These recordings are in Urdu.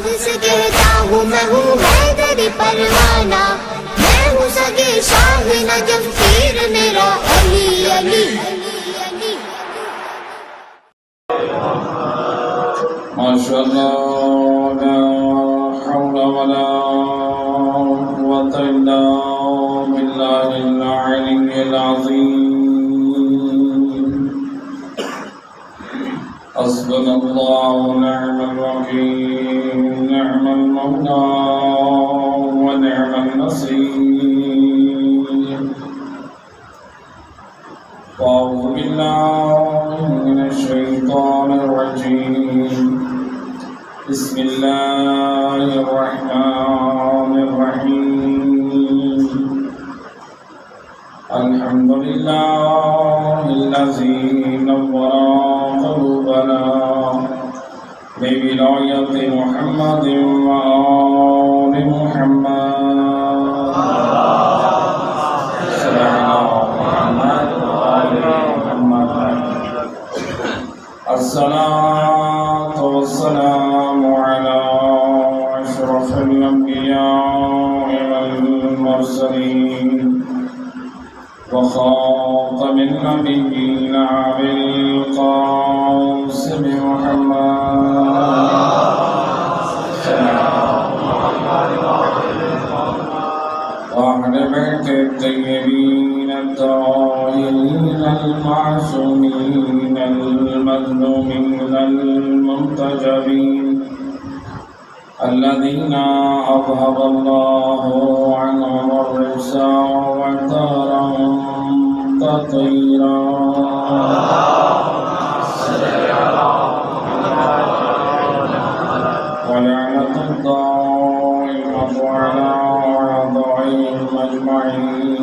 فخر سے کہتا ہوں میں ہوں حیدری پروانہ، میں ہوں سگے شاہ نجف پیر میرا علی علی۔ ماشاء اللہ لا حول ولا قوة الا باللہ العلی العظیم۔ حسبنا اللہ ونعم الوکیل، نعم المولا ونعم النصیر۔ أعوذ بالله من الشيطان الرجيم، بسم الله الرحمن الرحيم۔ الحمد لله الذي نور قلوبنا بولاية محمد وآل محمد۔ الصلاة والسلام على أشرف الأنبياء والمرسلين وخاتم النبيين أبي القاسم محمد وأهل بيت الطيبين الطاهرين المعصومين المظلومين المنتجبين الذين أذهب الله عنهم الرجس وطهرهم تطهيرا۔ ولعنة الدائمة على أعدائهم أجمعين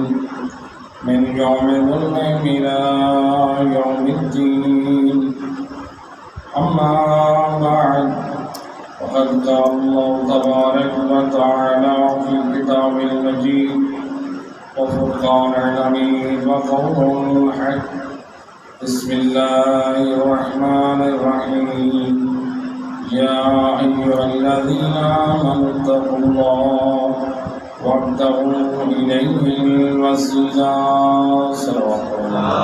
من يوم ظلمهم إلى يوم الدين۔ أما بعد، فقد قال الله تبارك وتعالى في الكتاب المجيد وفرقان الحميد وقوله الحق، بسم الله الرحمن الرحيم۔ يا أيها الذين آمنوا اتقوا الله وابتغوا إليه الوسيلة۔ صلوات الله۔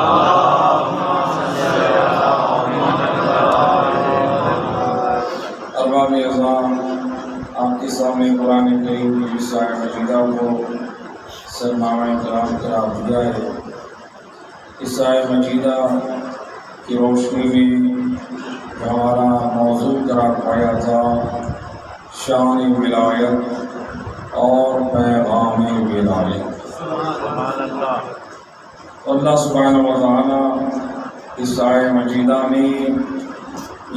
ارباب اعظام، آپ کے سامنے قرآن کریم کی سایہ مجیدہ کو سرنامہ کرام قرار دیا ہے۔ اس آیہ مجیدہ کی روشنی میں ہمارا موضوع قرار پایا تھا شان ولایت اور پیغام ولایت۔ اللہ سبحانہ و تعالی اس آیہ مجیدہ میں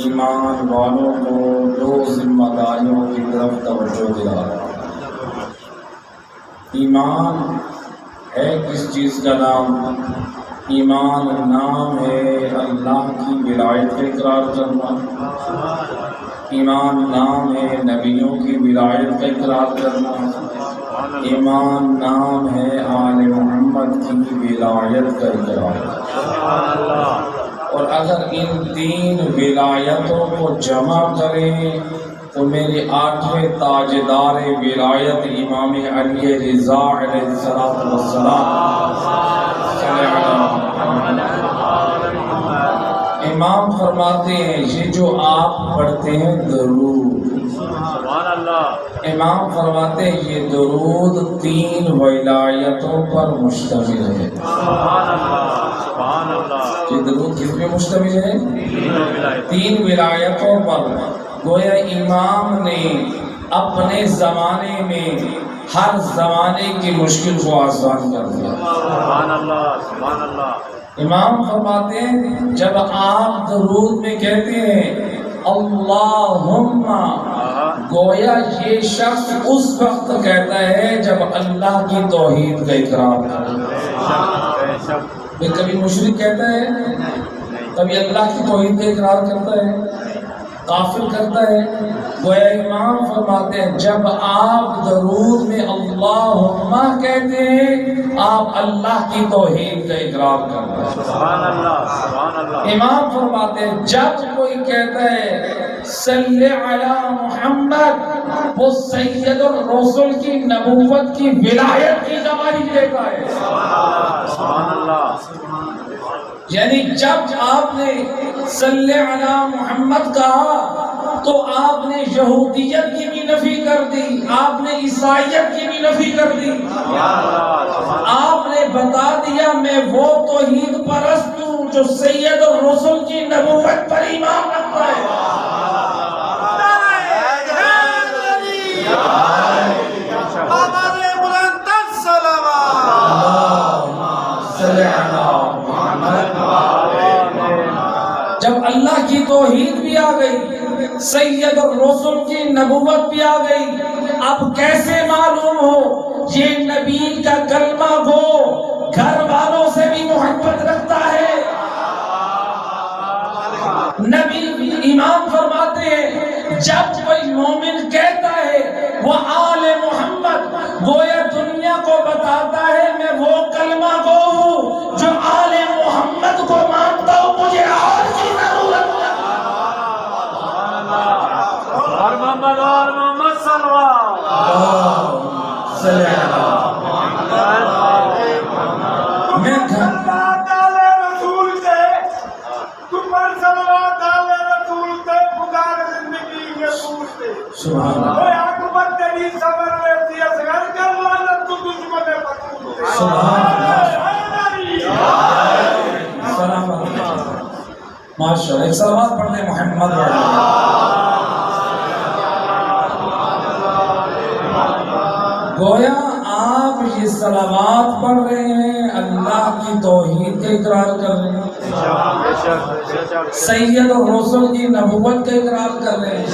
ایمان والوں کو دو ذمہ داریوں کی طرف توجہ دلا رہا ہے۔ ایمان ہے کس چیز کا نام؟ ایمان نام ہے اللہ کی ولایت کا اقرار کرنا، ایمان نام ہے نبیوں کی ولایت کا اقرار کرنا، ایمان نام ہے آل محمد کی ولایت کا اقرار کرنا۔ اور اگر ان تین ولایتوں کو جمع کریں تو میرے آٹھویں تاجدار ولایت امام علی رضا علیہ السلام امام فرماتے ہیں یہ جو آپ پڑھتے ہیں درود، امام فرماتے ہیں یہ درود تین ولایتوں پر مشتمل ہے۔ یہ درود کس پہ مشتمل ہے؟ تین ولایتوں پر۔ گویا امام نے اپنے زمانے میں ہر زمانے کی مشکل کو آسان کر دیا۔ امام فرماتے ہیں جب آپ درود میں کہتے ہیں اللہم، گویا یہ شخص اس وقت کہتا ہے جب اللہ کی توحید کا اقرار کرتا ہے۔ کبھی مشرک کہتا ہے، کبھی اللہ کی توحید کا اقرار کرتا ہے، کافر کرتا ہے۔ گویا امام فرماتے ہیں جب آپ درود میں اللہم کہتے ہیں آپ اللہ کی توحید کا اقرار کرتے ہیں۔ امام فرماتے ہیں جب کوئی کہتا ہے صلی علی محمد، وہ سید الرسل کی نبوت کی ولایت کی گواہی دیتا ہے۔ یعنی جب آپ نے صلی علی محمد کہا تو آپ نے یہودیت کی بھی نفی کر دی، آپ نے عیسائیت کی بھی نفی کر دی، آپ نے بتا دیا میں وہ توحید پرست ہوں جو سید الرسل کی نبوت پر ایمان رکھتا ہے۔ جب اللہ کی توحید بھی آ گئی، سید الرسل کی نبوت بھی آ گئی، اب کیسے معلوم ہو یہ نبی کا کلمہ گو گھر والوں سے بھی محبت رکھتا ہے؟ نبی امام فرماتے ہیں جب کوئی مومن کہتا ہے وہ آل محمد، گویا دنیا کو بتاتا ہے میں وہ کلمہ گو ہوں جو آل محمد کو مانتا ہوں، مجھے اور کی ضرورت ہے۔ اور محمد صلی میں ماشاء اللہ، ایک صلوات پڑھتے محمد گویا آپ یہ صلوات پڑھ رہے ہیں، اللہ کی توحید کا اقرار کر رہے ہیں، سید الرسل کی نبوت کا اقرار کر رہے ہیں،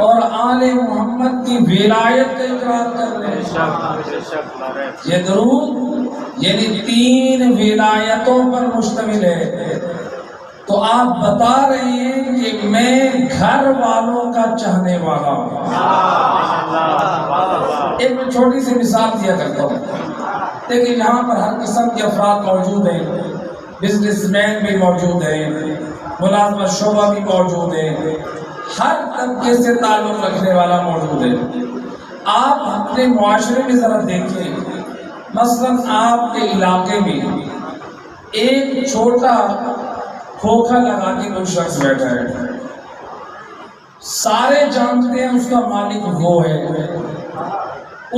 اور آل محمد کی ولایت کا اقرار کر رہے ہیں۔ یہ درود یعنی 3 ولایتوں پر مشتمل ہے۔ تو آپ بتا رہے ہیں کہ میں گھر والوں کا چاہنے والا ہوں۔ ایک میں چھوٹی سی مثال دیا کرتا ہوں، لیکن یہاں پر ہر قسم کے افراد موجود ہیں، بزنس مین بھی موجود ہیں، ملازمت شعبہ بھی موجود ہے، ہر طبقے سے تعلق رکھنے والا موجود ہے۔ آپ اپنے معاشرے میں ذرا دیکھیں، مثلا آپ کے علاقے میں ایک چھوٹا کھوکھا لگا کے کوئی شخص بیٹھا ہے، سارے جانتے ہیں اس کا مالک وہ ہے۔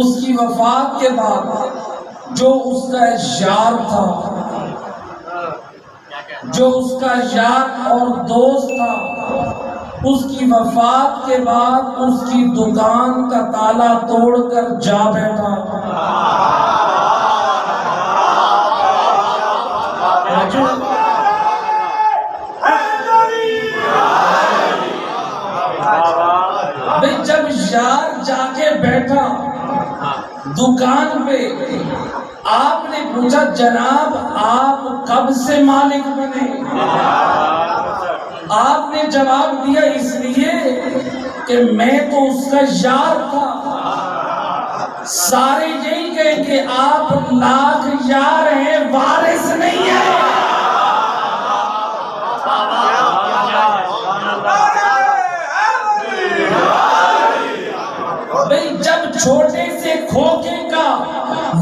اس کی وفات کے بعد جو اس کا یار تھا، جو اس کا یار اور دوست تھا، اس کی وفات کے بعد اس کی دکان کا تالا توڑ کر جا بیٹھا۔ جب یار جا کے بیٹھا دکان پہ، آپ نے پوچھا جناب آپ کب سے مالک بنے؟ آپ نے جواب دیا اس لیے کہ میں تو اس کا یار تھا۔ سارے یہی کہیں کہ آپ لاکھ یار ہیں، وارث نہیں ہیں۔ جب چھوٹے سے کھوکے کا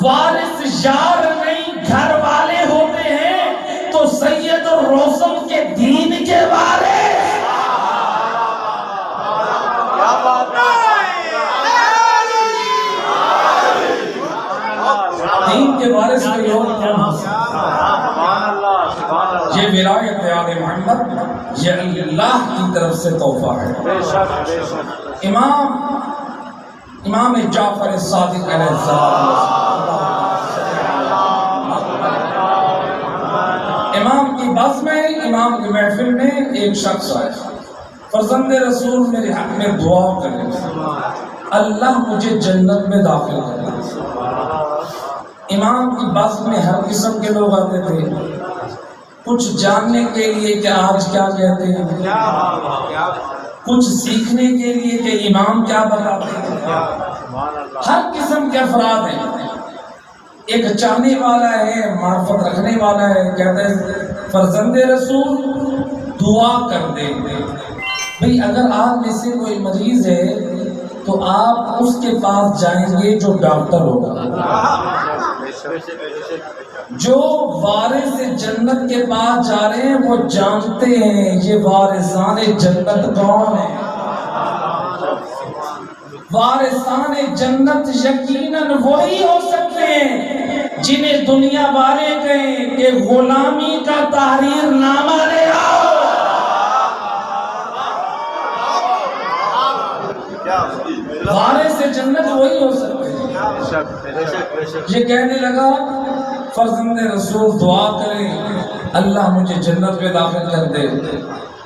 وارث یار نہیں گھر والے ہوتے ہیں تو سید الرسل کے دین کے وارث، دین کے وارث کے لوگ یہ ولایت آل محمد یہ اللہ کی طرف سے تحفہ ہے۔ امام جعفر صادق علیہ السلام، امام کی بس میں، امام کی محفل میں ایک شخص آیا، فرزند رسول میرے حق میں دعا کرے، اللہ مجھے جنت میں داخل کرے۔ امام کی بس میں ہر قسم کے لوگ آتے تھے، کچھ جاننے کے لیے کہ آج کیا کہتے ہیں، کچھ سیکھنے کے لیے کہ امام کیا بتاتے ہیں، ہر قسم کے افراد ہیں۔ ایک چاہنے والا ہے، معرفت رکھنے والا ہے، کہتا ہے فرزند رسول دعا کر دے، بھئی اگر آپ میں سے کوئی مریض ہے تو آپ اس کے پاس جائیں گے جو ڈاکٹر ہوگا. جو وارث جنت کے پاس جا رہے ہیں وہ جانتے ہیں یہ وارثان جنت کون ہیں. وارثان جنت یقیناً وہی ہو سکتے ہیں جنہیں دنیا والے کہیں کہ غلامی کا تحریر نامہ لے آؤ. وارث جنت وہی ہو سکتے ہیں. یہ کہنے لگا فرزند رسول دعا کریں اللہ مجھے جنت میں داخل کر دے.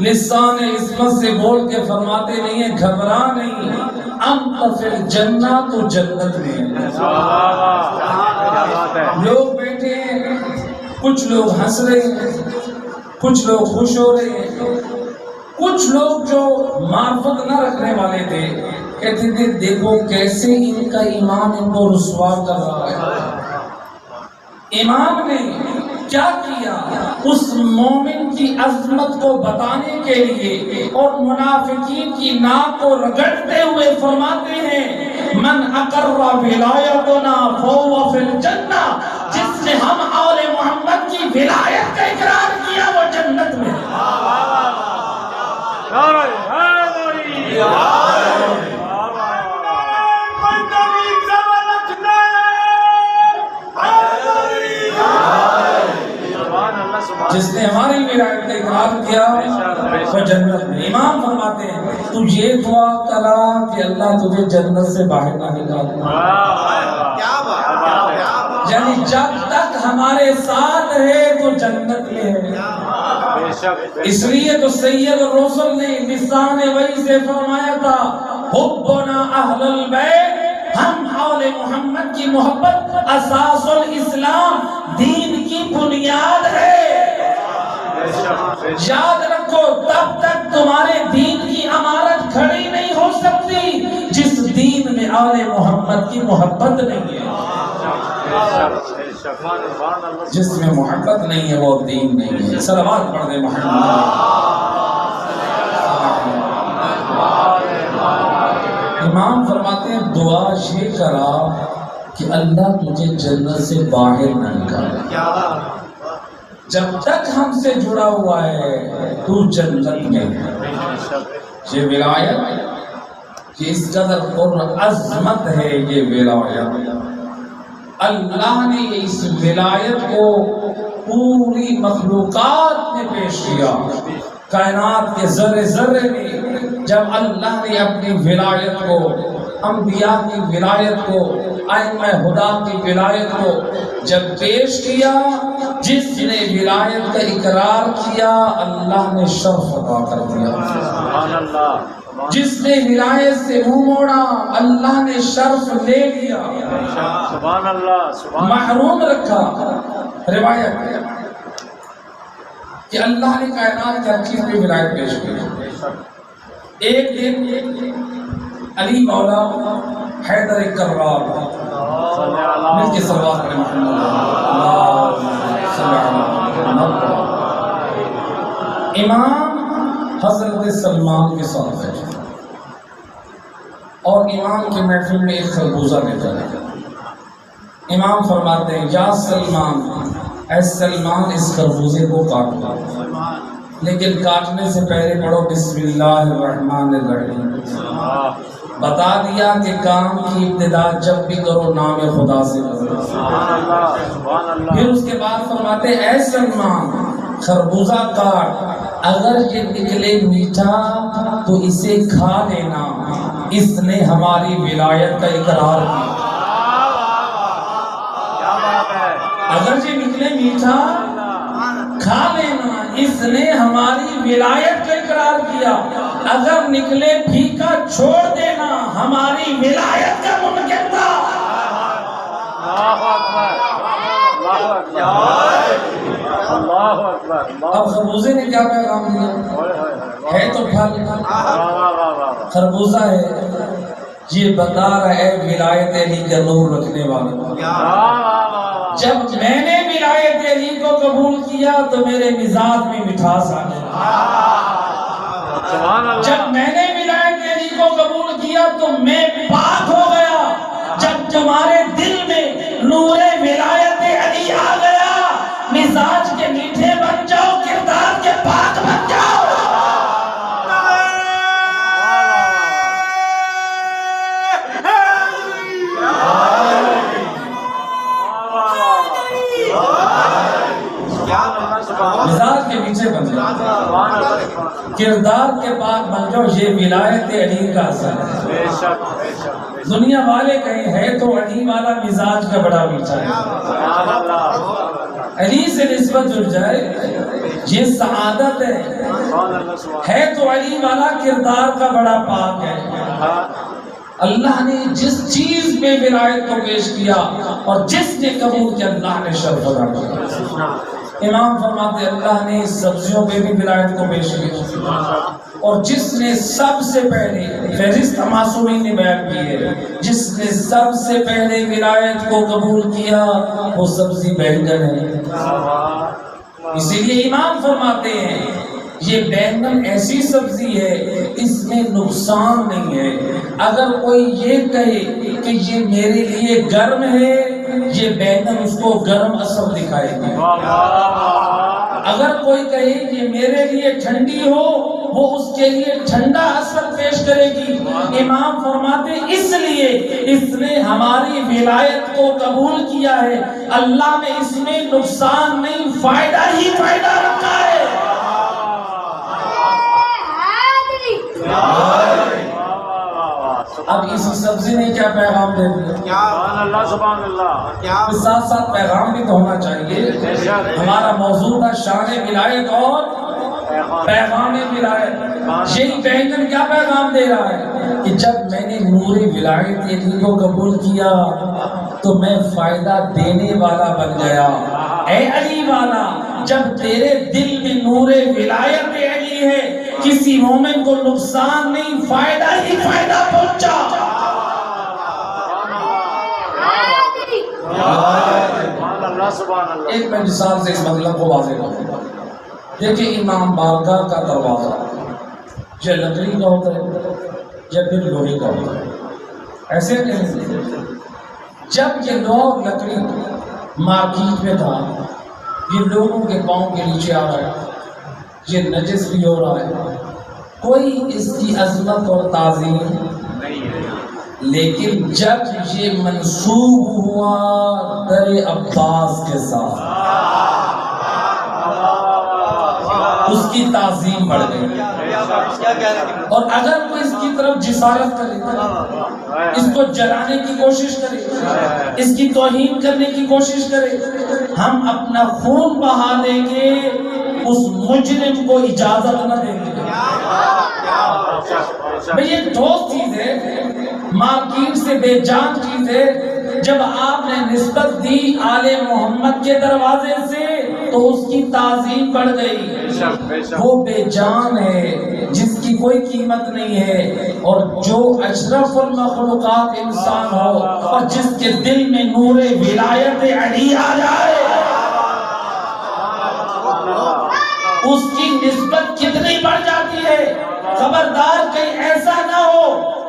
لسان عصمت سے بول کے فرماتے نہیں ہیں گھبرا نہیں انت فی الجنہ تو جنت میں. لوگ بیٹھے ہیں کچھ لوگ ہنس رہے ہیں کچھ لوگ خوش ہو رہے ہیں. کچھ لوگ جو معرفت نہ رکھنے والے تھے کہتے تھے دیکھو کیسے ان کا ایمان ان کو رسوا کر رہا ہے. امام نے کیا کیا اس مومن کی عظمت کو بتانے کے لیے اور منافقین کی ناک کو رگڑتے ہوئے فرماتے ہیں من اقر ولایتنا فهو فی الجنہ. جس نے ہم آل محمد کی ولایت کا اقرار کیا وہ جنت میں. جس نے ہماری ولایت کا اقرار کیا وہ جنت میں. امام فرماتے ہیں تو یہ دعا کرا کہ اللہ تجھے جنت سے باہر نہ نکالے. یعنی جب تک ہمارے ساتھ ہے تو جنت میں ہے. اس لیے تو سید الرسل نے لسان وحی سے فرمایا تھا حبنا اہل البیت. ہم آل محمد کی محبت اساس الاسلام دین کی بنیاد ہے. یاد رکھو تب تک تمہارے دین کی عمارت کھڑی نہیں ہو سکتی جس دین میں آل محمد کی محبت نہیں ہے. جس میں محبت نہیں ہے وہ دین نہیں ہے. صلوات پڑھ دے محمد. امام فرماتے ہیں دعا یہ کرا کہ اللہ تجھے جنت سے باہر نہ نکالے. جب تک ہم سے جڑا ہوا ہے تو جنت میں ہے. یہ ولایت یہ اس قدر پر عظمت ہے. یہ ولایت اللہ نے اس ولایت کو پوری مخلوقات میں پیش کیا. کائنات کے ذرے ذرے میں جب اللہ نے اپنی ولایت کو انبیاء کی ولایت کو ائمہ خدا کی ولایت کو جب پیش کیا جس نے ولایت کا اقرار کیا اللہ نے شرف عطا کر دیا. جس نے ولایت سے منہ موڑا اللہ نے شرف لے لیا. سبحان اللہ. محروم رکھا. روایت کہ اللہ نے کائنات کے ہر چیز میں ولایت پیش کی. ایک دن علی مولا حیدر کرار مل کے صلوات پڑھیں محمد امام حضرت سلمان کے ساتھ بیٹھے اور امام کی محفل میں ایک خربوزہ دیتا ہے. امام فرماتے ہیں یا سلمان اے سلمان اس خربوزے کو کاٹو لیکن کاٹنے سے پہلے پڑھو بسم اللہ الرحمن الرحیم. بتا دیا کہ کام کی ابتدا جب بھی کرو نام خدا سے کرو. پھر اس کے بعد فرماتے اے سلمان خربوزہ کاٹ اگر یہ نکلے میٹھا تو اسے کھا لینا اس نے ہماری ولایت کا اقرار کیا. اگر یہ نکلے میٹھا کھا لینا اس نے ہماری ولایت کا اقرار کیا. اگر نکلے پھیکا چھوڑ دینا ہماری ولایت کا منکر تھا. اب خربوزے نے کیا پیغام دیا ہے تو پھل خربوزہ ہے یہ بتا رہا ہے ولایت علی کا نور رکھنے والا. جب میں نے ولایت علی کو قبول کیا تو میرے مزاج میں مٹھاس آ گئی. سبحان اللہ جب میں نے ولایت علی کو قبول کیا تو میں پاک ہو گیا. جب تمہارے دل میں نور ولایت علی آ گیا مزاج کے میٹھے بن جاؤ کردار کے پاک بن جاؤ. مزاج کے پیچھے بن جاؤ کردار کے پاک بن جاؤ. یہ ولایت علی کا اثر ہے. بے شک بے شک دنیا والے کہیں ہے تو علی والا مزاج کا بڑا میٹھا ہے. سبحان اللہ علی سے نسبت جڑ جائے یہ سعادت ہے. سبحان اللہ سبحان ہے تو علی والا کردار کا بڑا پاک ہے. اللہ نے جس چیز میں ولایت کو پیش کیا اور جس نے قبول کیا اللہ نے شرف ادا کیا. امام فرماتے اللہ نے سبزیوں پہ بھی ولایت کو پیش کیا اور جس نے سب سے پہلے فہرست معصومین نے بیان کی ہے جس نے سب سے پہلے ولایت کو قبول کیا وہ سبزی بینگن ہے. اسی لیے امام فرماتے ہیں یہ بینگن ایسی سبزی ہے اس میں نقصان نہیں ہے. اگر کوئی یہ کہے کہ یہ میرے لیے گرم ہے یہ بینگن اس کو گرم اثر دکھائے گی. اگر کوئی کہے یہ میرے لیے ٹھنڈی ہو وہ اس کے لیے ٹھنڈا اثر پیش کرے گی. امام فرماتے اس لیے اس نے ہماری ولایت کو قبول کیا ہے اللہ نے اس میں نقصان نہیں فائدہ ہی فائدہ رکھا ہے. اب اس سبزی نے کیا پیغام دے دیا؟ سبحان اللہ سبحان اللہ اس ساتھ ساتھ پیغام بھی تو ہونا چاہیے. ہمارا موضوع تھا شان ولایت اور پیغام ولایت. یہی بینگن کیا پیغام دے رہا ہے کہ جب میں نے نور ولایت علی کو قبول کیا تو میں فائدہ دینے والا بن گیا. اے علی والا جب تیرے دل میں نور ولایت علی ہے کسی مومن کو نقصان نہیں فائدہ ہی فائدہ پہنچا. ایک میں مثال سے اس مطلب کو واضح کروں. دیکھیں امام بارگاہ کا دروازہ یہ لکڑی کا ہوتا ہے یا پھر لوہے کا ہوتا ہے ایسے نہیں. جب یہ لوہ لکڑی مارکیٹ میں تھا یہ لوگوں کے پاؤں کے نیچے آ رہا ہے یہ نجس بھی ہو رہا ہے کوئی اس کی عظمت اور تعظیم نہیں ہے. لیکن جب یہ منسوب ہوا در عباس کے ساتھ اس کی تعظیم بڑھ گئی. اور اگر کوئی اس کی طرف جسارت کرے اس کو جلانے کی کوشش کرے اس کی توہین کرنے کی کوشش کرے ہم اپنا خون بہا دیں گے اس مجرم کو اجازت نہ دیں گے. بھئی یہ ٹھوس چیز ہے مارکیٹ سے بے جان چیز ہے. جب آپ نے نسبت دی آل محمد کے دروازے سے تو اس کی تعظیم بڑھ گئی. وہ بے جان ہے جس کی کوئی قیمت نہیں ہے اور جو اشرف المخلوقات انسان ہو اور جس کے دل میں نور ولایت علی آ جائے اس کی نسبت کتنی بڑھ جاتی ہے. خبردار کہیں ایسا نہ ہو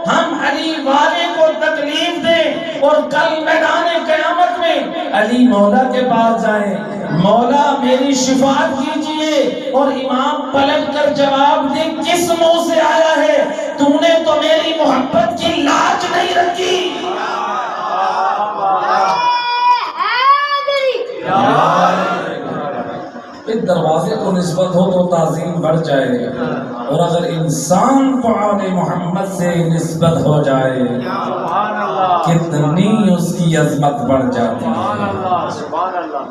ہم علی والے کو تکلیف دیں اور کل میدان قیامت میں علی مولا کے پاس جائیں مولا میری شفاعت کیجئے اور امام پلٹ کر جواب دے کس منہ سے آیا ہے تو نے تو میری محبت کی لاج نہیں رکھی. دروازے کو نسبت ہو تو تعظیم بڑھ جائے اور اگر انسان کو آل محمد سے نسبت ہو جائے کتنی اس کی عظمت بڑھ جاتی ہے.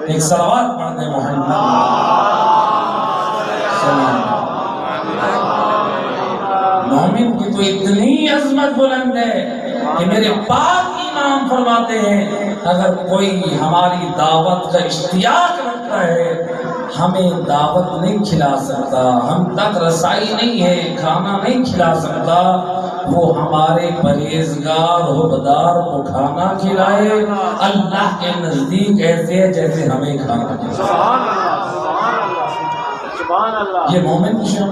ایک صلوات پڑھ دیں محمد مومن کی تو اتنی عظمت بلند ہے کہ میرے پاک امام فرماتے ہیں اگر کوئی ہماری دعوت کا اشتیاق رکھتا ہے ہمیں دعوت نہیں کھلا سکتا ہم تک رسائی نہیں ہے کھانا نہیں کھلا سکتا وہ ہمارے پرہیزگار حبدار کو کھانا کھلائے اللہ کے نزدیک ایسے ہے جیسے ہمیں کھانا کھلائے. یہ مومن کی شان.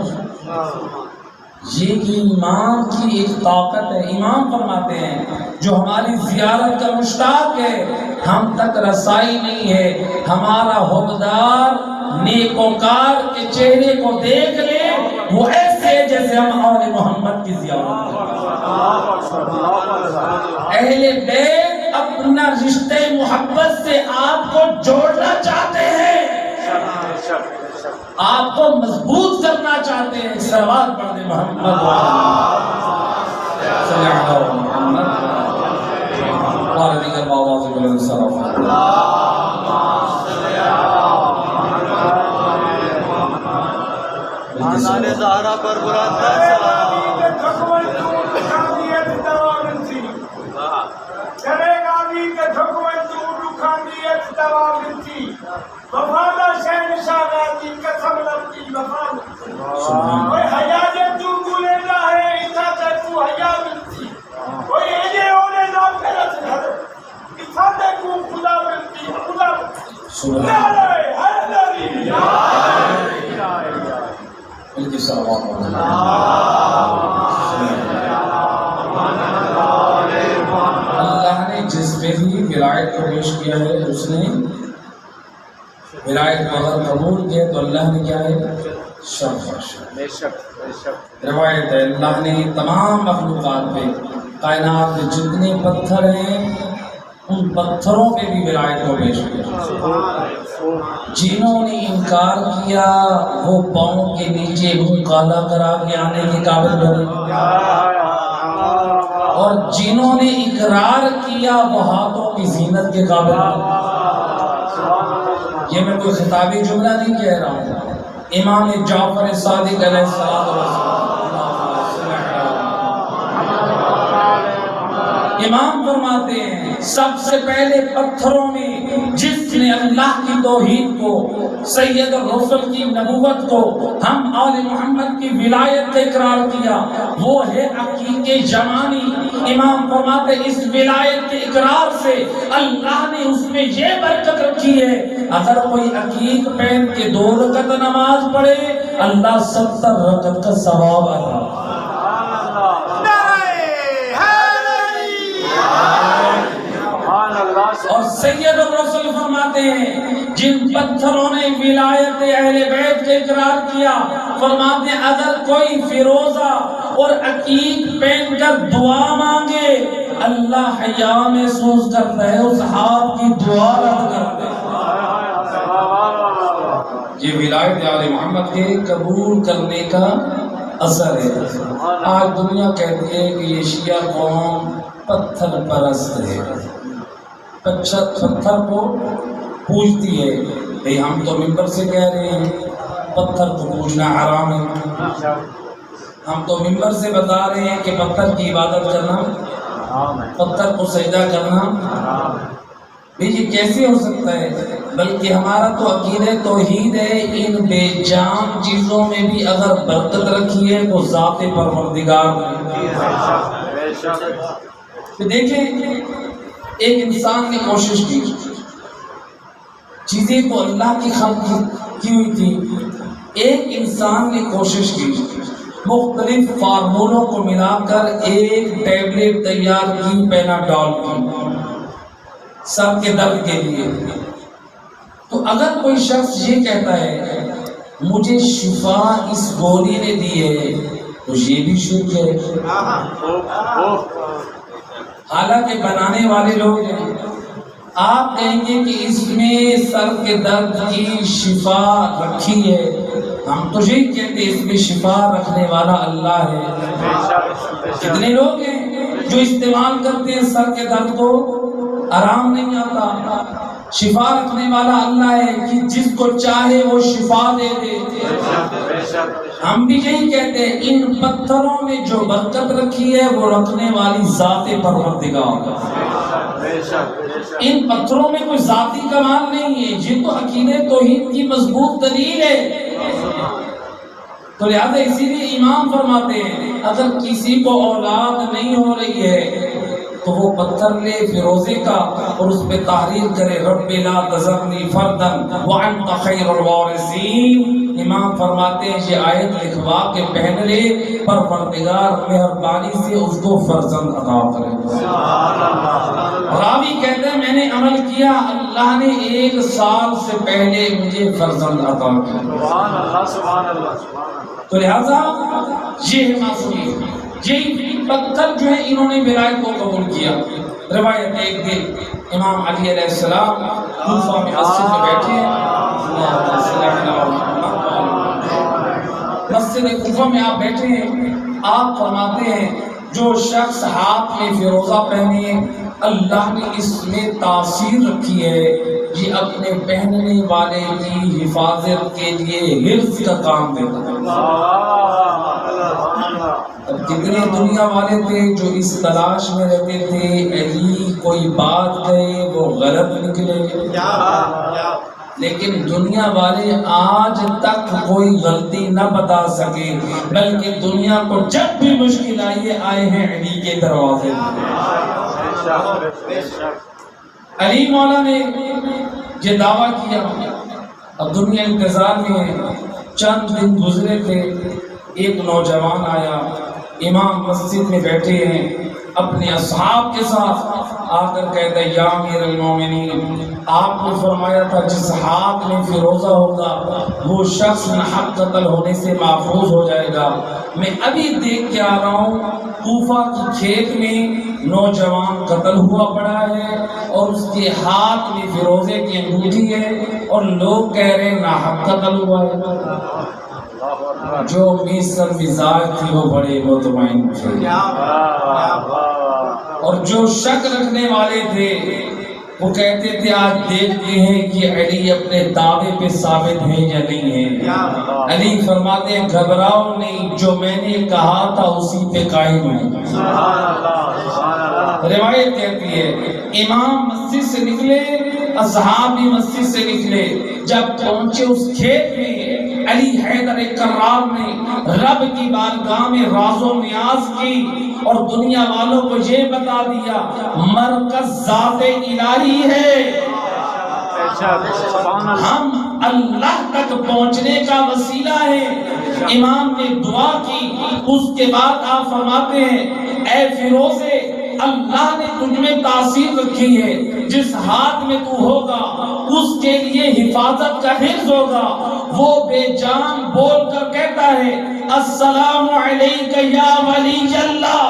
یہ ایمان کی ایک طاقت ہے. امام فرماتے ہیں جو ہماری زیارت کا مشتاق ہے ہم تک رسائی نہیں ہے. ہمارا حبدار نیکوکار کے چہرے کو دیکھ لے وہ ایسے ہے جیسے ہم آل محمد کی زیارت کریں. اہل بیت اپنا رشتہ محبت سے آپ کو جوڑنا چاہتے ہیں, آپ کو مضبوط کرنا چاہتے ہیں. صلوات پڑھ دیں محمد صلی اللہ علیہ محمد اور دیگر باواز بلند صلوات. آسان زہرا پر برات سلام اللہ نے جس پہ بھی ولایت کو پیش کیا ہے اس نے ولایت کو اگر قبول کیا تو اللہ نے کیا ہے روایت ہے اللہ نے تمام مخلوقات پہ کائنات میں جتنے پتھر ہیں ان پتھروں پہ بھی ولایت کو پیش کیا. جنہوں نے انکار کیا وہ پاؤں کے نیچے منہ کالا کرا کے آنے کے قابل بنے, اور جنہوں نے اقرار کیا وہ ہاتھوں کی زینت کے قابل بنے. یہ میں کوئی خطابی جملہ نہیں کہہ رہا ہوں, امام جعفر صادق علیہ السلام امام فرماتے ہیں سب سے پہلے پتھروں میں جس نے اللہ کی توحید کو, سید الرسل کی نبوت کو, ہم آل محمد کی ولایت کا اقرار کیا وہ ہے عقیق جمانی. امام فرماتے اس ولایت کے اقرار سے اللہ نے اس میں یہ برکت رکھی ہے اگر کوئی عقیق پہن کے 2 رکعت نماز پڑھے اللہ 70 رکعت کا ثواب عطا. اور سید الرسل فرماتے ہیں جن پتھروں نے ولایت اہل بیت کا اقرار کیا فرماتے ہیں اگر کوئی فیروزہ اور عقیق پہن کر دعا مانگے اللہ حیا محسوس کرتا ہے اس ہاتھ کی دعا رد کرتا ہے. یہ ولایت آل محمد کے قبول کرنے کا اثر ہے. آج دنیا کہتی ہے کہ یہ شیعہ قوم پتھر پرست ہے, پتھر کو پوجتی ہے. بھئی ہم تو ممبر سے کہہ رہے ہیں پتھر کو پوجنا حرام ہے, ہم تو ممبر سے بتا رہے ہیں کہ پتھر کی عبادت کرنا, پتھر کو سجدہ کرنا, یہ کیسے ہو سکتا ہے؟ بلکہ ہمارا تو عقیدہ توحید ہے ان بے جان چیزوں میں بھی اگر برکت رکھی ہے تو ذات پروردگار نے. دیکھیں ایک انسان نے کوشش کی, چیزیں تو اللہ کی خلق کی ہوئی تھی, ایک انسان نے کوشش کی مختلف فارمولوں کو ملا کر ایک ٹیبلٹ تیار کی پیناڈول کی سر کے درد کے لیے. تو اگر کوئی شخص یہ کہتا ہے مجھے شفا اس گولی نے دی ہے تو یہ بھی شرک ہے. حالانکہ بنانے والے لوگ ہیں, آپ کہیں گے کہ اس میں سر کے درد کی شفا رکھی ہے, ہم تو یہی کہتے ہیں اس میں شفا رکھنے والا اللہ ہے. کتنے لوگ ہیں جو استعمال کرتے ہیں سر کے درد کو آرام نہیں آتا, شفا رکھنے والا اللہ ہے کہ جس کو چاہے وہ شفا دے دے. ہم بھی یہی کہتے ہیں ان پتھروں میں جو برکت رکھی ہے وہ رکھنے والی ذات پروردگار. ان پتھروں میں کوئی ذاتی کمال نہیں ہے, یہ تو عقیدہ توحید کی مضبوط دلیل ہے. تو لہذا اسی لیے امام فرماتے ہیں اگر کسی کو اولاد نہیں ہو رہی ہے تو وہ پتھر لے فیروزے کا اور اس پہ تحریر کرے رب لا تذرنی فردا وانت خیر الوارثین۔ امام فرماتے ہیں یہ آیت لکھوا کے پہن لے، پروردگار مہربانی سے اس کو فرزند عطا کرے۔ راوی کہتے ہیں میں نے عمل کیا، اللہ نے 1 سال سے پہلے مجھے فرزند عطا کیا۔ سبحان اللہ سبحان اللہ۔ تو لہذا یہ ہے معصومیت، یہ پتھر جو ہے انہوں نے ولایت کو قبول کیا۔ روایت ایک دن امام علی علیہ السلام کوفہ میں مسجد میں بیٹھے ہیں، مسجد کوفہ میں آپ بیٹھے ہیں، آپ فرماتے ہیں جو شخص ہاتھ میں فیروزہ پہنے اللہ نے اس میں تاثیر رکھی ہے، یہ اپنے پہننے والے کی حفاظت کے لیے حفظ کا کام دیتا ہے۔ اب کتنے دنیا والے تھے جو اس تلاش میں رہتے تھے علی کوئی بات کہے وہ غلط نکلے، لیکن دنیا والے آج تک کوئی غلطی نہ بتا سکے، بلکہ دنیا کو جب بھی مشکل آئے ہیں علی کے دروازے علی مولا نے یہ دعویٰ کیا۔ اب دنیا انتظار میں ہے، چند دن گزرے تھے، ایک نوجوان آیا، امام مسجد میں بیٹھے ہیں اپنے اصحاب کے ساتھ، آ کر کہتا ہے یا امیر المومنین، آپ نے فرمایا تھا جس ہاتھ میں فیروزہ ہوگا وہ شخص ناحق قتل ہونے سے محفوظ ہو جائے گا۔ میں ابھی دیکھ کے آ رہا ہوں کوفہ کی کھیت میں نوجوان قتل ہوا پڑا ہے اور اس کے ہاتھ میں فیروزے کی انگوٹھی ہے اور لوگ کہہ رہے ہیں ناحق قتل ہوا ہے۔ جو میسر مزاج تھی وہ بڑے مطمئن تھے، اور جو شک رکھنے والے تھے وہ کہتے تھے آج دیکھتے ہیں کہ علی اپنے دعوے پہ ثابت ہیں یا نہیں ہیں۔ علی فرماتے ہیں گھبراؤ نہیں، جو میں نے کہا تھا اسی پہ قائم ہوں۔ روایت کہتی ہے امام مسجد سے نکلے، اصحاب بھی مسجد سے نکلے، جب پہنچے اس کھیت میں علی حیدر کرار نے رب کی بارگاہ میں راز و نیاز کی اور دنیا والوں کو یہ بتا دیا مرکز ذات الہی ہے، ہم اللہ تک پہنچنے کا وسیلہ ہے۔ امام نے دعا کی، اس کے بعد آپ فرماتے ہیں اے فیروزے اللہ نے تجھ میں تاثیر رکھی ہے، جس ہاتھ میں تو ہوگا اس کے لیے حفاظت کا حفظ ہوگا۔ وہ بے جان بول کر کہتا ہے السلام علیک یا ولی اللہ،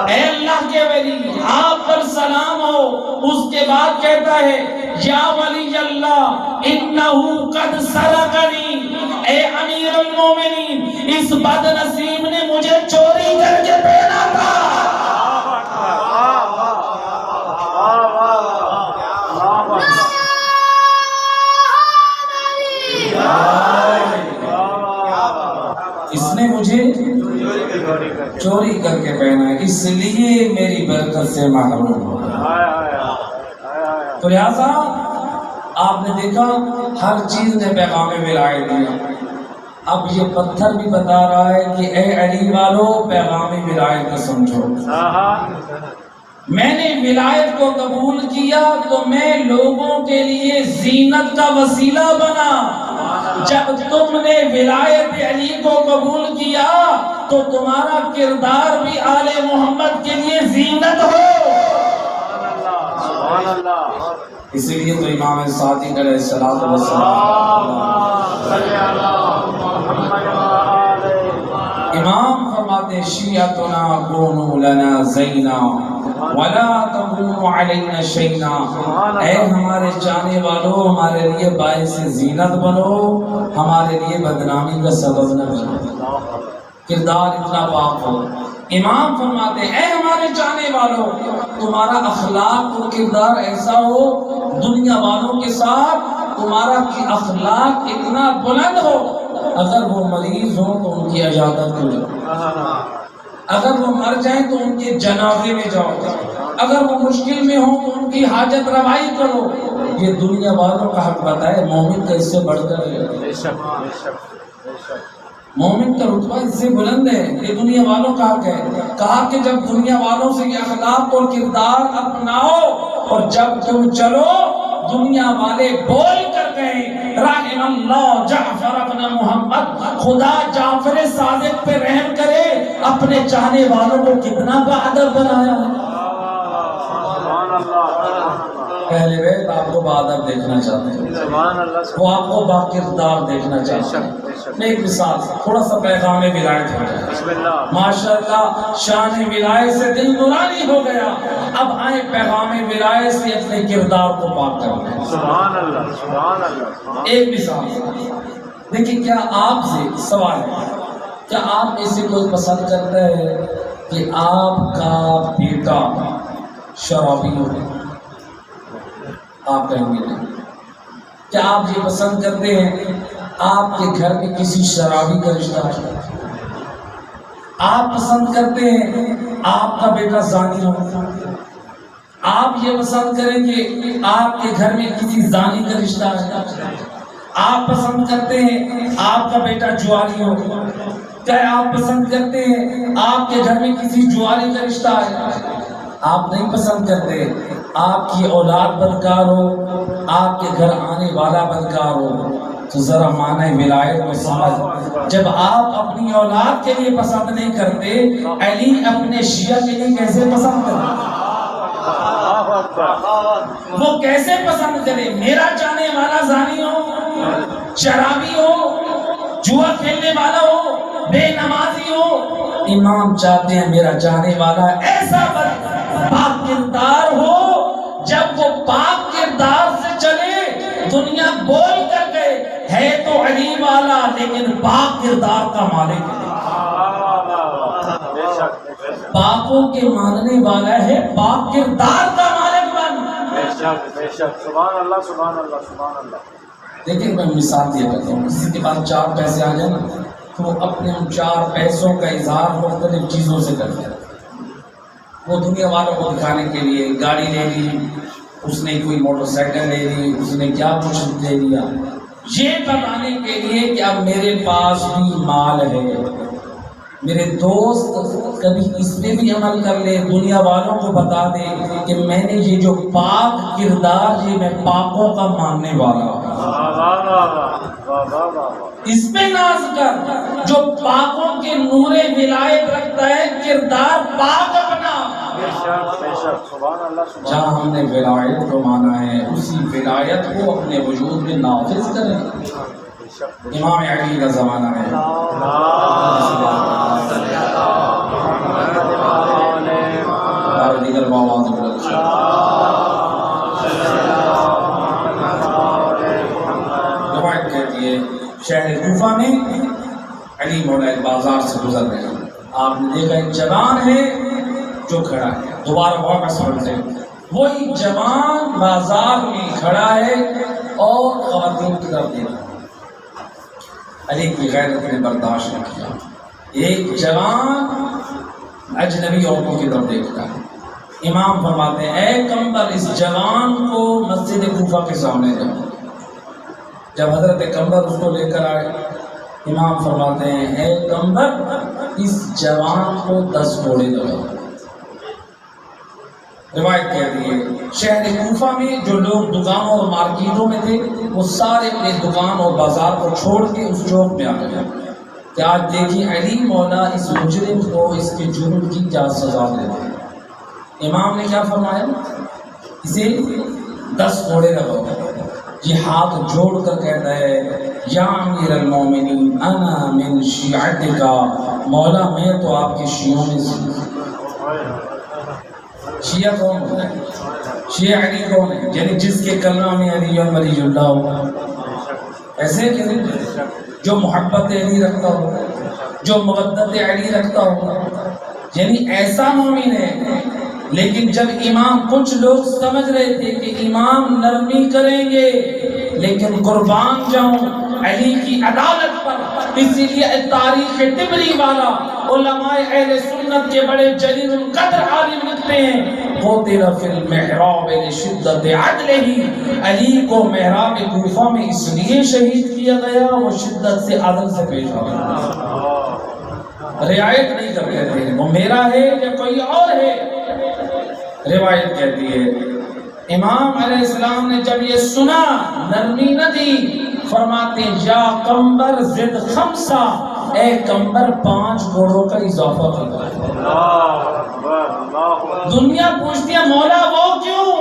اے اللہ کے ولی آپ پر سلام ہو۔ اس کے بعد کہتا ہے یا ولی اللہ انہو قد سرقنی، اے امیر المومنین اس بد نصیب نے مجھے چوری کر کے پہنا تھا۔ اس نے مجھے چوری کر کے پہنا ہے، اس لیے میری برکت سے محروم ہو۔ تو لہذا آپ نے دیکھا ہر چیز نے پیغام ولایت دیا۔ اب یہ پتھر بھی بتا رہا ہے کہ اے علی والو پیغام ولایت کو سمجھو، میں نے ولایت کو قبول کیا تو میں لوگوں کے لیے زینت کا وسیلہ بنا۔ جب تم نے ولایت علی کو قبول کیا تو تمہارا کردار بھی آل محمد کے لیے زینت ہو۔ اسی لیے تو امام صادق علیہ السلام امام فرماتے شیعتنا کونوا لنا زینا ولا تکونوا علینا شینا، اے ہمارے چاہنے والو ہمارے لیے باعث زینت بنو، ہمارے لیے بدنامی کا سبب نہ بنو، کردار اتنا پاک ہو۔ امام فرماتے اے ہمارے چاہنے والوں تمہارا اخلاق اور کردار ایسا ہو دنیا والوں کے ساتھ تمہارا اخلاق اتنا بلند ہو، اگر وہ مریض ہوں تو ان کی عیادت کرو، اگر وہ مر جائیں تو ان کے جنازے میں جاؤ، اگر وہ مشکل میں ہوں تو ان کی حاجت روائی کرو۔ یہ دنیا والوں کا حق بتائے، مومن کا اس سے بڑھ کر ہے۔ مومن کا رتبہ اس سے بلند ہے. یہ دنیا والوں کا حق ہے. کہا کہ جب دنیا والوں سے یہ اخلاق اور کردار اپناؤ اور جب تم چلو دنیا والے بول کر گئے رحم اللہ جعفر ابن محمد، خدا جعفر صادق پہ رحم کرے، اپنے چاہنے والوں کو کتنا بہادر بنایا ہے. پہلے بیت آپ کو بہادر دیکھنا چاہتے ہیں، وہ آپ کو باکردار دیکھنا چاہتے ہیں. میں ایک مثال تھوڑا سا پیغام ولایت ہو جائے. ماشاءاللہ شان ولایت سے دل نورانی ہو گیا. اب آئے پیغام ولایت سے اپنے کردار کو پاک کرنا. سبحان اللہ سبحان اللہ. ایک مثال دیکھیں، کیا آپ سے سوال ہے، کیا آپ میں سے کوئی پسند کرتا ہے کہ آپ کا بیٹا شرابی ہو؟ آپ کہیں گے نہیں. کیا آپ یہ پسند کرتے ہیں آپ کے گھر میں کسی شرابی کا رشتہ ہے؟ آپ پسند کرتے ہیں آپ کا بیٹا زانی ہو؟ آپ یہ پسند کریں گے آپ کے گھر میں کسی زانی کا رشتہ ہے؟ آپ پسند کرتے ہیں آپ کا بیٹا جواری ہو؟ کیا آپ پسند کرتے ہیں آپ کے گھر میں کسی جواری کا رشتہ ہے؟ آپ نہیں پسند کرتے. آپ کی اولاد بدکار ہو، آپ کے گھر آنے والا بدکار ہو. تو ذرا معنی ولایت میں سمجھ، جب آپ اپنی اولاد کے لیے پسند نہیں کرتے، علی اپنے شیعہ کے لیے کیسے پسند کرتے؟ وہ کیسے پسند کرے؟ میرا جانے والا زانی ہو، شرابی ہو، جوا کھیلنے والا ہو، بے نمازی ہو. امام چاہتے ہیں میرا جانے والا ایسا پاک کردار ہو، جب وہ پاک کردار سے چلے دنیا بول کر گئے ہے تو علی والا لیکن پاک کردار کا مالک ہے. پاکوں کے ماننے والا ہے، پاک کردار کا مالک بن. سبحان اللہ سبحان اللہ سبحان اللہ. لیکن میں مثال دیا کرتا ہوں، کسی کے پاس 4 پیسے آ جائیں نا تو وہ اپنے ان 4 پیسوں کا اظہار مختلف چیزوں سے کرتے ہیں. وہ دنیا والوں کو دکھانے کے لیے گاڑی لے لی، اس نے کوئی موٹر سائیکل لے لی، اس نے کیا کچھ لے لیا، یہ بتانے کے لیے کہ اب میرے پاس بھی مال ہے. میرے دوست کبھی اس پہ بھی عمل کر لے، دنیا والوں کو بتا دے کہ میں نے یہ جو پاک کردار، یہ میں پاکوں کا ماننے والا ہوں. اس پہ ناز کر جو پاکوں کے نور ولایت رکھتا ہے، کردار پاک اپنا. جہاں ہم نے ولایت کو مانا ہے اسی ولایت کو اپنے وجود میں نافذ کریں. امام علی کا زمانہ ہے، اور دیگر باوات روایت کہتی ہے شہر کوفہ میں علی مولا ایک بازار سے گزر رہے ہیں. آپ نے دیکھا ایک جوان ہے جو کھڑا ہے. دوبارہ واقعہ سمجھتے ہیں، وہی جوان بازار میں کھڑا ہے اور خواتین کی طرف دیکھ رہا ہے. علی کی غیرت نے برداشت نہ کیا. ایک جوان اجنبی عورتوں کی طرف دیکھتا ہے. امام فرماتے ہیں اے کمبر اس جوان کو مسجد کوفہ کے سامنے جاؤ. جب حضرت کمبر اس کو لے کر آئے، امام فرماتے ہیں اے کمبر اس جوان کو 10 گھوڑے دو. روایت کہتی ہے شہر کوفہ میں جو لوگ دکانوں اور مارکیٹوں میں تھے وہ سارے اپنے دکان اور بازار کو چھوڑ کے اس چوک میں آ گئے کہ آج دیکھیے علی مولا اس مجرم کو اس کے جرم کی کیا سزا دیتے ہیں. امام نے کیا فرمایا؟ اسے 10 گھوڑے لگاؤ. یہ ہاتھ جوڑ کر کہتا ہے یا امیر المومنین انا من شیعتک، مولا میں تو آپ کے شیعوں میں سے. شیعہ کون ہے؟ شیعہ علی کون ہے؟ یعنی جس کے کلمہ میں علی ولی اللہ ہوگا. ایسے کہ جو محبت علی رکھتا ہوگا، جو مودت علی رکھتا ہوگا، یعنی ایسا مومن ہے. لیکن جب امام، کچھ لوگ سمجھ رہے تھے کہ امام نرمی کریں گے، لیکن قربان جاؤں علی کی عدالت پر، اسی لیے تاریخ تبری والا علماء اہل سنت کے بڑے جلیل القدر عالم لکھتے ہیں قتل فی المحراب لشدت عدلہ، علی کو محراب کوفہ میں اس لیے شہید کیا گیا وہ شدت سے عدل سے پیش آیا، رعایت نہیں کرتے تھے، وہ میرا ہے یا کوئی اور ہے، روایت کہتی ہے امام علیہ السلام نے جب یہ سنا نرمی نہ دی، فرماتے یا قمبر زد خمسہ، اے قمبر 5 گھوڑوں کا اضافہ کر۔ دنیا پوچھتی ہے مولا وہ کیوں؟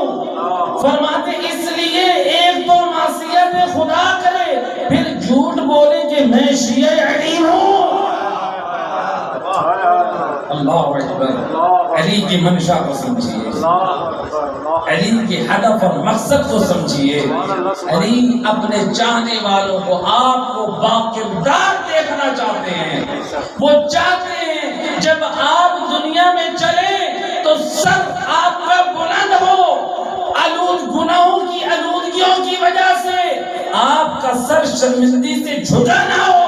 فرماتے اس لیے ایک تو معصیت خدا کرے، پھر جھوٹ بولے کہ میں شیعہ علی ہوں۔ اللہ اکبر، علی کی منشا کو سمجھیے، علی کے ہدف اور مقصد کو سمجھیے، علی اپنے چاہنے والوں کو آپ کو باکردار دیکھنا چاہتے ہیں، وہ چاہتے ہیں جب آپ دنیا میں چلیں تو سر آپ کا بلند ہو، گناہوں کی آلودگیوں کی وجہ سے آپ کا سر شرمندگی سے جھکا نہ ہو۔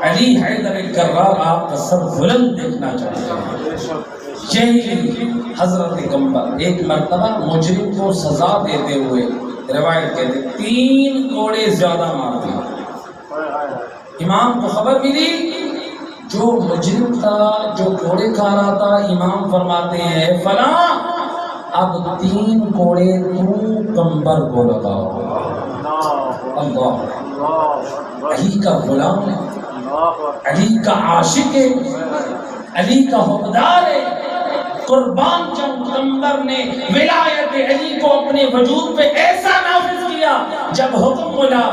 علی حیدر کرار آپ کا سر بلند دیکھنا چاہتے ہیں۔ یہی حضرت قمبر ایک مرتبہ مجرم کو سزا دیتے ہوئے روایت کہتے 3 کوڑے زیادہ مارتے، امام کو خبر ملی جو مجرم تھا جو کوڑے کھا رہا تھا، امام فرماتے ہیں فلاں اب 3 کوڑے تو قمبر کو لگاؤ۔ اللہ، علی کا غلام ہے، علی کا عاشق ہے، علی کا حقدار ہے، قربان جب قمبر نے ولایت علی کو اپنے وجود پہ ایسا نافذ کیا، جب حکم ملا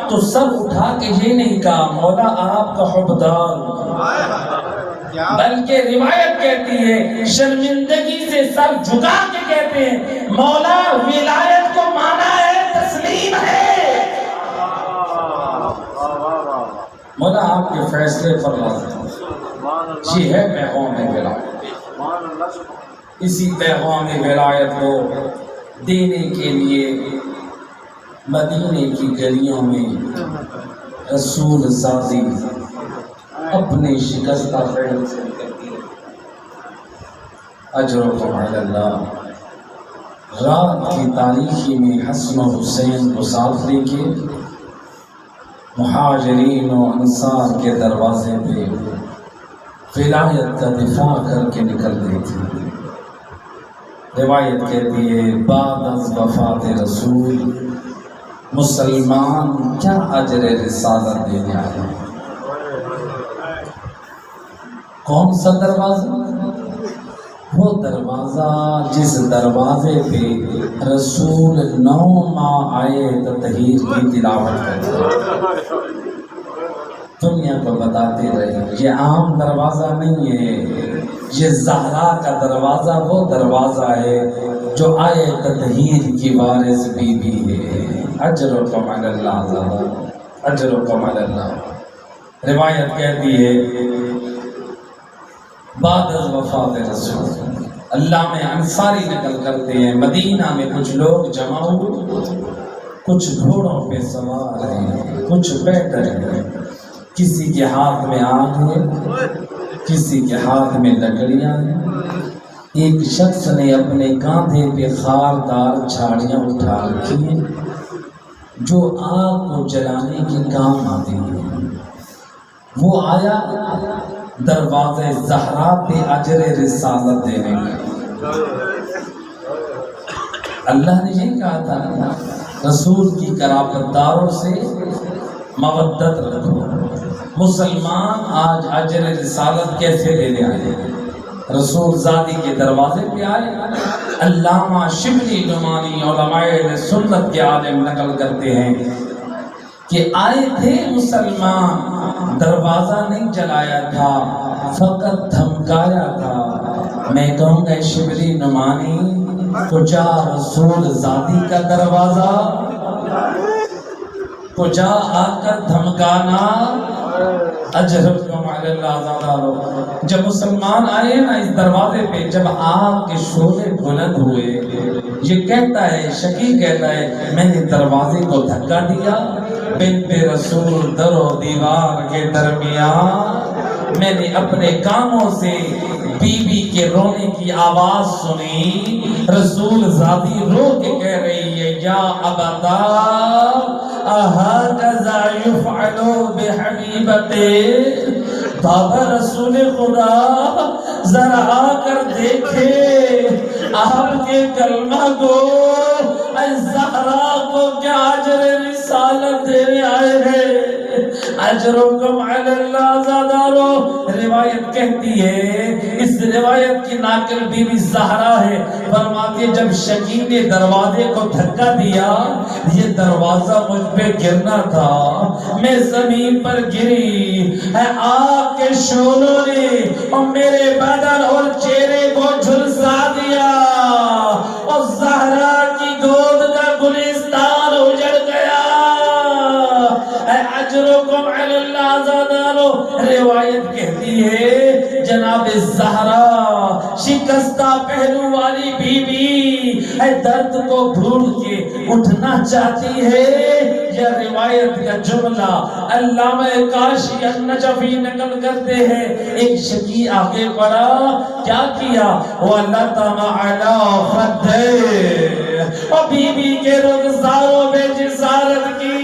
تو سر اٹھا کے یہ نہیں کہا مولا آپ کا حقدار، بلکہ روایت کہتی ہے شرمندگی سے سر جھکا کے کہتے ہیں مولا ولایت کو مانا ہے تسلیم ہے، مولا آپ کے فیصلے پر لازم، یہ ہے پیغام ولایت۔ اسی پیغام ولایت کو دینے کے لیے مدینے کی گلیوں میں رسول ذاتی اپنے شکستہ فعل سے کرتی ہے۔ اجرکم علی اللہ، رات کی تاریکی میں حسن و حسین کو ساتھ لے کے مہاجرین و انصار کے دروازے پہ ولایت کا دفاع کر کے نکلتے تھے۔ روایت کہتی ہے بعد از وفات رسول مسلمان کیا اجر رسالت دینے آئے۔ کون سا دروازہ؟ وہ دروازہ جس دروازے پہ رسول 9 ماہ آئے تطہیر کی تلاوت کرتے، دنیا کو بتاتے رہے یہ عام دروازہ نہیں ہے، یہ زہرا کا دروازہ وہ دروازہ ہے جو آئے تطہیر کی وارث بی بی ہے۔ اجرکم علی اللہ زیادہ، اجرکم علی اللہ۔ روایت کہتی ہے بعد از وفات رسول علامہ انصاری نقل کرتے ہیں مدینہ میں کچھ لوگ جمع ہوئے، کچھ گھوڑوں پہ سوار ہیں، کچھ بیٹھ رہے ہیں، کسی کے ہاتھ میں آگ ہے، کسی کے ہاتھ میں لکڑیاں ہیں۔ ایک شخص نے اپنے کاندھے پہ خاردار جھاڑیاں اٹھا رکھی ہیں جو آگ کو جلانے کے کام آتی ہیں۔ وہ آیا دروازے زہرا پہ اجر رسالت دینے کا۔ اللہ نے یہ کہا تھا رسول کی قرابت داروں سے مودت رکھو۔ مسلمان آج اجر رسالت کیسے لینے آئے؟ رسول ذاتی کے دروازے پہ آئے۔ علامہ شبلی نعمانی علماء سنت کے عالم نقل کرتے ہیں کہ آئے تھے مسلمان، دروازہ نہیں جلایا تھا، فقط دھمکایا تھا۔ میں کہوں گا شبلی نعمانی کجا رسول ذاتی کا دروازہ، کجا آ کر دھمکانا۔ اجرکم علی اللہ زیادہ۔ جب مسلمان آئے نا اس دروازے پہ، جب آگ کے شعلے بلند ہوئے، یہ کہتا ہے شکی کہتا ہے میں نے دروازے کو دھکا دیا، بنت رسول در و دیوار کے درمیان میں نے اپنے کانوں سے بی بی کے رونے کی آواز سنی. رسول ذاتی رو کے کہہ رہی ہے یا ابتا اہکذا یفعل بحبیبتے. بابا رسول خدا ذرا آ کر دیکھے آپ کے کلمہ کو زہرا کو کیا اجر رسالت دینے آئے ہیں. اجرکم علی اللہ زادارو. روایت کہتی ہے اس روایت کی ناقل بی بی زہرا ہے. فرماتی ہے جب شکی نے دروازے کو دھکا دیا یہ دروازہ مجھ پہ گرنا تھا میں زمین پر گری ہے. آگ کے شعلوں نے اور میرے بدن اور چہرے کو جھلسا دیا اور زہرا کی گود کا گلستان اجڑ گیا. اجرکم علی اللہ زادارو. روایت کہتی ہے جناب زہرا شکستہ پہلو والی بی بی درد کو بھول کے اٹھنا چاہتی ہے. یہ روایت کا جملہ علامہ کاشی النجفی نقل کرتے ہیں. ایک شکی آگے بڑھا کیا کیا وَلَطَمَ عَلَىٰ خَدَّيْهِ. اور بی بی کے رخساروں میں جسارت کی.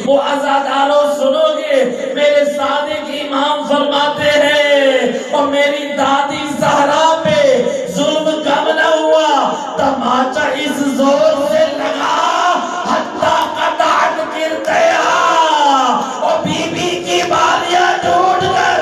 وہ عزاداروں سنو گے میرے صادق امام فرماتے ہیں اور میری دادی زہرا پہ ظلم کم نہ ہوا تماچا اس زور سے لگا حتیٰ قطعت گر گیا اور بی بی کی بالیاں ٹوٹ کر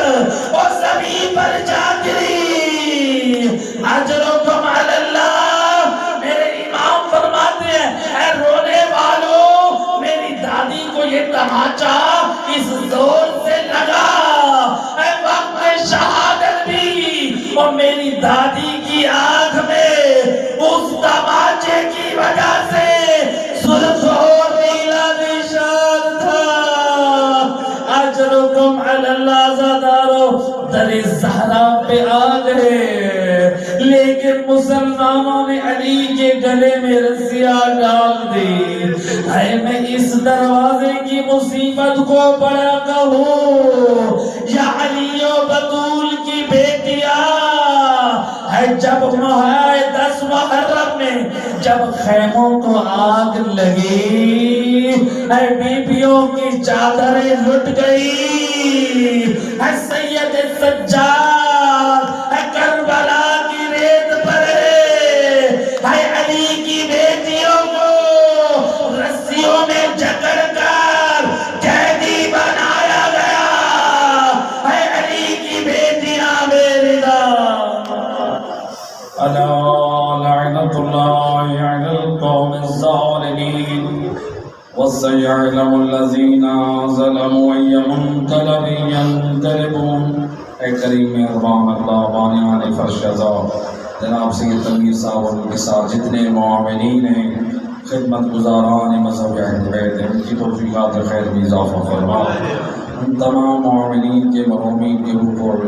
اور زمین پر جا گری. اجرکم علی اللہ. میرے امام فرماتے ہیں اے رونے والوں میری دادی کو یہ تماچا اس زور سے لگا اے وقت شہادت بھی اور میری دادی کی آنکھ میں اس تماچے کی وجہ سے سرخ اور نیلا نشان تھا. اجرکم علی اللہ زادارو. در زہرا پہ آ گئے لیکن مسلمانوں نے علی کے گلے میں رسیاں ڈال دی. اے میں اس دروازے کی مصیبت کو بڑا کہوں یا علی و بطول کی بیٹیاں ہے. جب 10 محرم میں جب خیموں کو آگ لگی اے بیبیوں کی چادریں لٹ گئی. اے سید سجاد اے کربلا کی ریت پر اے علی کی بیٹیوں کو رسیوں میں جکڑ کر قیدی بنایا گیا. اے علی کی بیٹیاں میری الا لعنت اللہ علی القوم الظالمین وَسَيَعْلَمُ الَّذِينَ ظَلَمُوا أَيَّ مُنقَلَبٍ يَنقَلِبُونَ. اے کریم مہربان اللہ بانیان فرش عزا جناب سید تنویر صاحب اور ان کے ساتھ جتنے معاونین ہیں خدمت گزاران مذہب اہل بیت ہیں ان کی توفیقات خیر میں اضافہ فرما. ان تمام معاونین کے مرحومین کے اوپر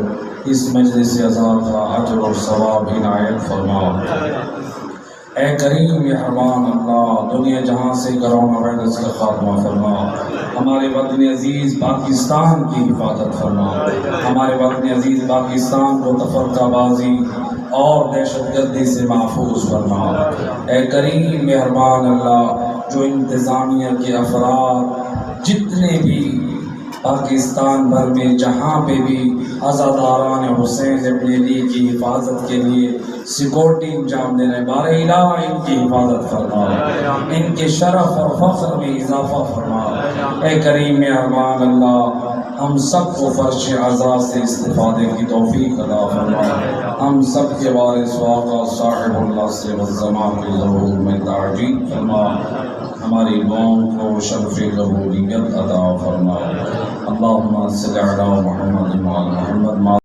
اس مجلس عزا کا اجر اور ثواب عنایت فرما. اے کریم مہربان اللہ دنیا جہاں سے کرونا وائرس کا خاتمہ فرما. ہمارے وطن عزیز پاکستان کی حفاظت فرما. ہمارے وطن عزیز پاکستان کو تفرقہ بازی اور دہشت گردی سے محفوظ فرما. اے کریم مہربان اللہ جو انتظامیہ کے افراد جتنے بھی پاکستان بھر میں جہاں پہ بھی عزاداران حسین ابن علی کی حفاظت کے لیے سیکورٹی انجام دے رہے بارہ الہ ان کی حفاظت فرما. ان کے شرف اور فخر میں اضافہ فرما. اے کریم مہربان اللہ ہم سب کو فرش عزا سے استفادے کی توفیق عطا فرما. ہم سب کے وارث آقا صاحب اللہ سے والزمان کے ظہور میں تعجیل فرما. ہماری قوم کو شرف قبولیت عطا فرما. اللہم صلی علی محمد و علی محمد.